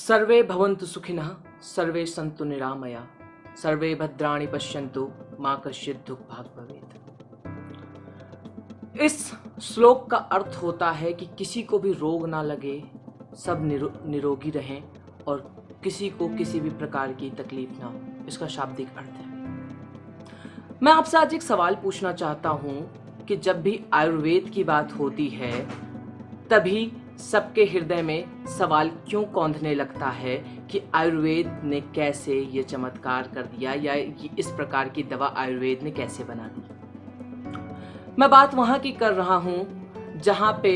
सर्वे भवन्तु सुखिनः, सर्वे सन्तु निरामया, सर्वे भद्राणि पश्यन्तु, माँ कश्चित् दुःखभाग् भवेत्। इस श्लोक का अर्थ होता है कि किसी को भी रोग ना लगे, सब निरोगी रहें और किसी को किसी भी प्रकार की तकलीफ ना हो। इसका शाब्दिक अर्थ है। मैं आपसे आज एक सवाल पूछना चाहता हूँ कि जब भी आयुर्वेद की बात होती है तभी सबके हृदय में सवाल क्यों कौंधने लगता है कि आयुर्वेद ने कैसे ये चमत्कार कर दिया या इस प्रकार की दवा आयुर्वेद ने कैसे बना दी। मैं बात वहां की कर रहा हूं जहां पे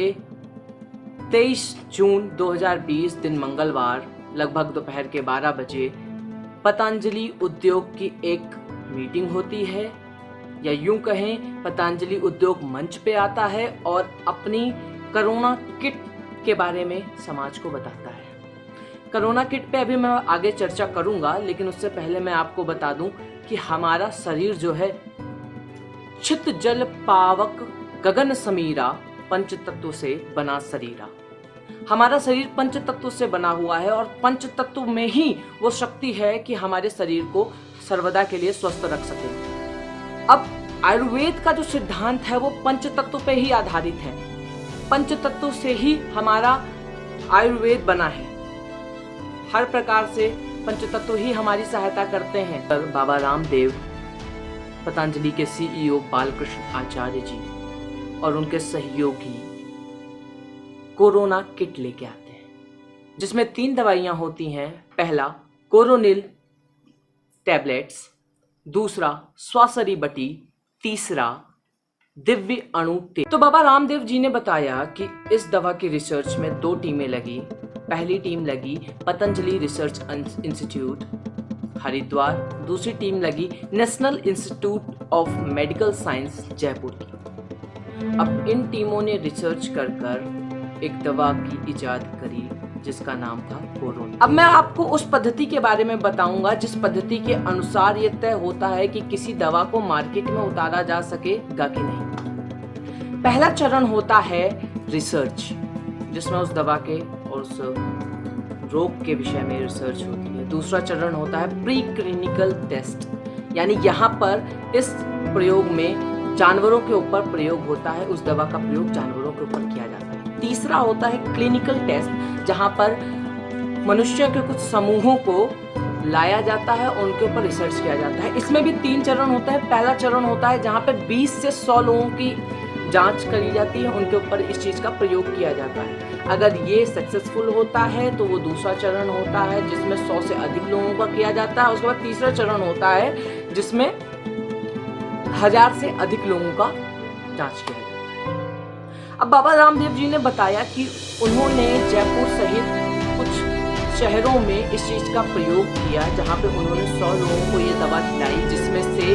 23 जून 2020 दिन मंगलवार लगभग दोपहर के 12 बजे पतंजलि उद्योग की एक मीटिंग होती है, या यूं कहें पतंजलि उद्योग मंच पे आता है और अपनी कोरोना किट के बारे में समाज को बताता है। कोरोना किट पे अभी मैं आगे चर्चा करूंगा, लेकिन उससे पहले मैं आपको बता दूं कि हमारा शरीर जो है चित जल पावक गगन समीरा पंच तत्व से बना शरीरा। हमारा शरीर पंच तत्व से बना हुआ है और पंच तत्व में ही वो शक्ति है कि हमारे शरीर को सर्वदा के लिए स्वस्थ रख सके। अब आयुर्वेद का जो सिद्धांत है वो पंच तत्व पे ही आधारित है। पंच तत्व से ही हमारा आयुर्वेद बना है। हर प्रकार से पंच तत्व ही हमारी सहायता करते हैं। बाबा रामदेव, पतंजलि के सीईओ बालकृष्ण आचार्य जी और उनके सहयोगी कोरोना किट लेके आते हैं, जिसमें 3 दवाइयां होती हैं। पहला कोरोनिल टैबलेट्स, दूसरा स्वासरी बटी, तीसरा दिव्य अणु तेल। तो बाबा रामदेव जी ने बताया कि इस दवा की रिसर्च में 2 टीमें लगी। पहली टीम लगी पतंजलि रिसर्च इंस्टीट्यूट हरिद्वार, दूसरी टीम लगी national institute of medical science Jaipur की। अब इन टीमों ने रिसर्च कर एक दवा की इजाद करी जिसका नाम था कोरोना। अब मैं आपको उस पद्धति के बारे में बताऊंगा जिस पद्धति के अनुसार यह तय होता है कि किसी दवा को मार्केट में उतारा जा सकेगा कि नहीं। पहला चरण होता है रिसर्च, जिसमें उस दवा के और उस रोग के विषय में रिसर्च होती है। दूसरा चरण होता है प्री क्लिनिकल टेस्ट, यानी यहाँ पर इस प्रयोग में जानवरों के ऊपर प्रयोग होता है, उस दवा का प्रयोग जानवरों के ऊपर किया जाता है। तीसरा होता है क्लिनिकल टेस्ट, जहाँ पर मनुष्य के कुछ समूहों को लाया जाता है और उनके ऊपर रिसर्च किया जाता है। इसमें भी 3 चरण होता है। पहला चरण होता है जहाँ पे 20 से 100 लोगों की जांच करी जाती है, उनके ऊपर इस चीज का प्रयोग किया जाता है। अगर ये सक्सेसफुल होता है तो वो दूसरा चरण होता है जिसमें 100 से अधिक लोगों का किया जाता है। उसके बाद तीसरा चरण होता है जिसमें 1000 से अधिक लोगों का जांच किया जाता है। अब बाबा रामदेव जी ने बताया कि उन्होंने जयपुर सहित कुछ शहरों में इस चीज का प्रयोग किया, जहां पे उन्होंने 100 लोगों को ये दवा खिलाई, जिसमें से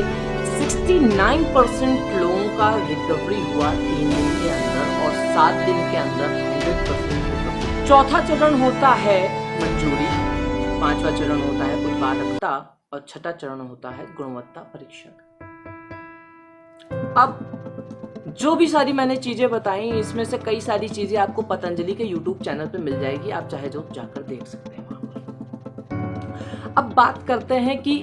69% लोगों का रिकवरी हुआ 3 दिन के अंदर और 7 दिन के अंदर 100% रिकवरी। चौथा चरण होता है मंजूरी, 5वां चरण होता है उत्पादकता और 6ठा चरण होता है गुणवत्ता परीक्षण। अब जो भी सारी मैंने चीजें बताई, इसमें से कई सारी चीजें आपको पतंजलि के YouTube चैनल पे मिल जाएगी, आप चाहे जो जाकर देख सकते हैं वहां पर। अब बात करते हैं कि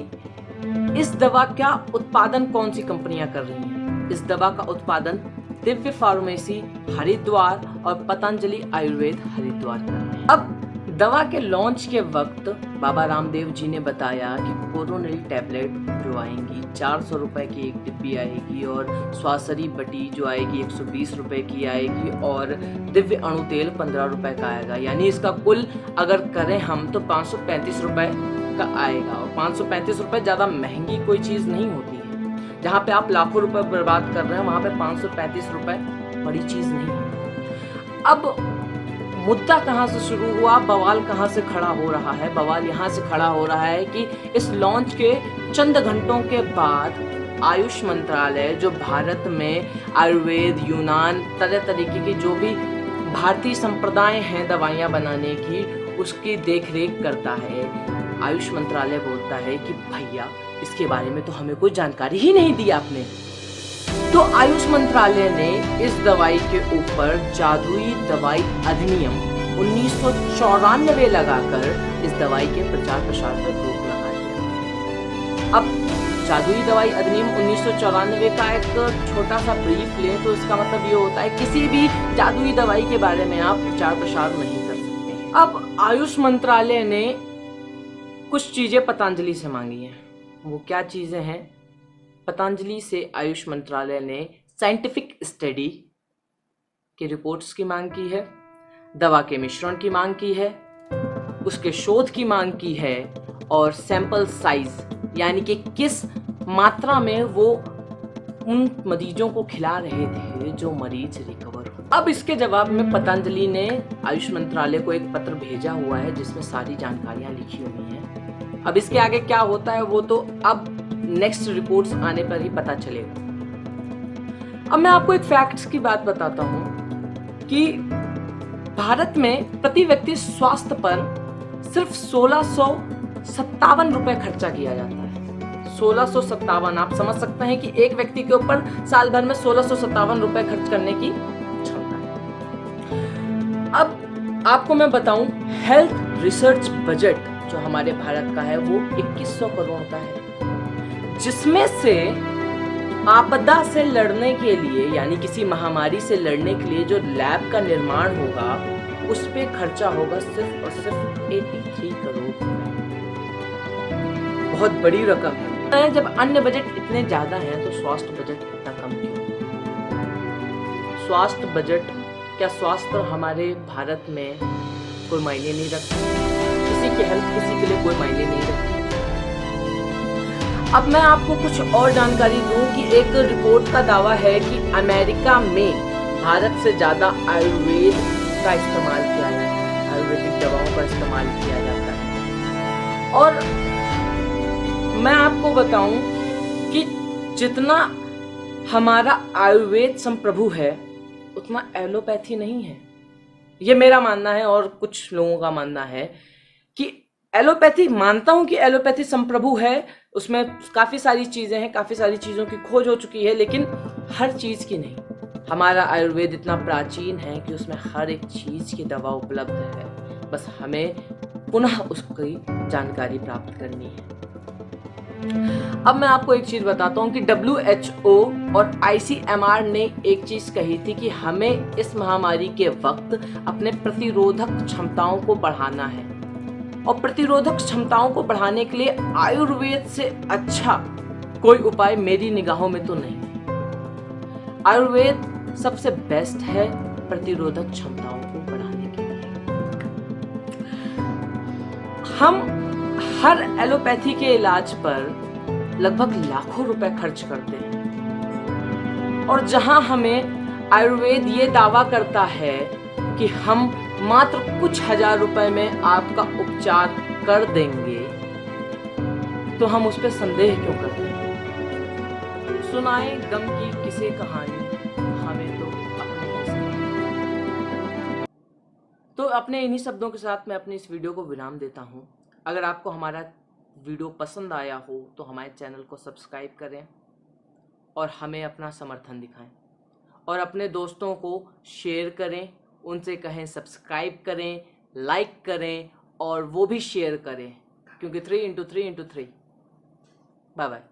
इस दवा का उत्पादन कौन सी कंपनियां कर रही हैं। इस दवा का उत्पादन दिव्य फार्मेसी हरिद्वार और पतंजलि आयुर्वेद हरिद्वार कर रहे हैं। अब दवा के लॉन्च के वक्त बाबा रामदेव जी ने बताया कि कोरोनिल टैबलेट जो आएंगी 400 रुपए की एक डिब्बी आएगी, और स्वासरी बटी जो आएगी 120 रुपए की आएगी, और दिव्य अणु तेल 15 रुपए का आएगा। यानी इसका कुल अगर करें हम तो 535 रुपए का आएगा। और 535 रुपए ज्यादा महंगी कोई चीज नहीं होती है। जहाँ पे आप लाखों रुपए बर्बाद कर रहे हैं वहां पे 535 रुपए बड़ी चीज नहीं है। अब मुद्दा कहाँ से शुरू हुआ, बवाल कहाँ से खड़ा हो रहा है? बवाल यहाँ से खड़ा हो रहा है कि इस लॉन्च के चंद घंटों के बाद आयुष मंत्रालय, जो भारत में आयुर्वेद, यूनान, तरह तरीके की जो भी भारतीय संप्रदाय हैं दवाइयाँ बनाने की, उसकी देखरेख करता है। आयुष मंत्रालय बोलता है कि भैया इसके बारे में तो हमें कोई जानकारी ही नहीं दी आपने। तो आयुष मंत्रालय ने इस दवाई के ऊपर जादुई दवाई अधिनियम 1994 लगाकर इस दवाई के प्रचार प्रसार पर रोक लगा दिया। अब जादुई दवाई अधिनियम 1994 का एक छोटा सा ब्रीफ लें तो इसका मतलब ये होता है किसी भी जादुई दवाई के बारे में आप प्रचार प्रसार नहीं कर सकते। अब आयुष मंत्रालय ने कुछ चीजें पतंजलि से मांगी हैं। वो क्या चीजें हैं? पतंजलि से आयुष मंत्रालय ने साइंटिफिक स्टडी की रिपोर्ट्स की मांग की है, दवा के मिश्रण की मांग की है, उसके शोध की मांग की है और सैंपल साइज यानी कि किस मात्रा में वो उन मरीजों को खिला रहे थे जो मरीज रिकवर हो। अब इसके जवाब में पतंजलि ने आयुष मंत्रालय को एक पत्र भेजा हुआ है जिसमें सारी जानकारियां लिखी हुई हैं। अब इसके आगे क्या होता है वो तो अब नेक्स्ट रिपोर्ट्स आने पर ही पता चलेगा। अब मैं आपको एक फैक्ट्स की बात बताता हूं कि भारत में प्रति व्यक्ति स्वास्थ्य पर सिर्फ 1657 रुपए खर्चा किया जाता है। 1657, आप समझ सकते हैं कि एक व्यक्ति के ऊपर साल भर में 1657 रुपए खर्च करने की क्षमता है। अब आपको मैं बताऊं, हेल्थ रिसर्च बजट जो हमारे भारत का है वो 2100 करोड़ का है, जिसमें से आपदा से लड़ने के लिए यानी किसी महामारी से लड़ने के लिए जो लैब का निर्माण होगा उस पे खर्चा होगा सिर्फ और सिर्फ 83 करोड़। बहुत बड़ी रकम है। जब अन्य बजट इतने ज्यादा हैं तो स्वास्थ्य बजट इतना कम क्यों? स्वास्थ्य बजट, क्या स्वास्थ्य हमारे भारत में कोई मायने नहीं रखता? किसी की हेल्थ किसी के लिए कोई मायने नहीं रखती। अब मैं आपको कुछ और जानकारी दूं कि एक रिपोर्ट का दावा है कि अमेरिका में भारत से ज्यादा आयुर्वेद का इस्तेमाल किया जाता है, आयुर्वेदिक दवाओं का इस्तेमाल किया जाता है। और मैं आपको बताऊं कि जितना हमारा आयुर्वेद संप्रभु है उतना एलोपैथी नहीं है। ये मेरा मानना है और कुछ लोगों का मानना है कि एलोपैथी, मानता हूं कि एलोपैथी संप्रभु है, उसमें काफी सारी चीजें हैं, काफी सारी चीजों की खोज हो चुकी है, लेकिन हर चीज की नहीं। हमारा आयुर्वेद इतना प्राचीन है कि उसमें हर एक चीज की दवा उपलब्ध है, बस हमें पुनः उसकी जानकारी प्राप्त करनी है। अब मैं आपको एक चीज बताता हूं कि WHO और ICMR ने एक चीज कही थी कि हमें इस महामारी के वक्त अपने प्रतिरोधक क्षमताओं को बढ़ाना है, और प्रतिरोधक क्षमताओं को बढ़ाने के लिए आयुर्वेद से अच्छा कोई उपाय मेरी निगाहों में तो नहीं। आयुर्वेद सबसे बेस्ट है प्रतिरोधक क्षमताओं को बढ़ाने के लिए। हम हर एलोपैथी के इलाज पर लगभग लाखों रुपए खर्च करते हैं, और जहां हमें आयुर्वेद ये दावा करता है कि हम मात्र कुछ हजार रुपए में आपका उपचार कर देंगे, तो हम उस पर संदेह क्यों करते हैं? सुनाए गम की किसे कहानी, हमें तो अपने ही सुनाए। तो अपने इन्हीं शब्दों के साथ मैं अपनी इस वीडियो को विराम देता हूं। अगर आपको हमारा वीडियो पसंद आया हो तो हमारे चैनल को सब्सक्राइब करें और हमें अपना समर्थन दिखाएं, और अपने दोस्तों को शेयर करें, उनसे कहें सब्सक्राइब करें, लाइक करें और वो भी शेयर करें, क्योंकि 3 into 3 into 3। Bye bye.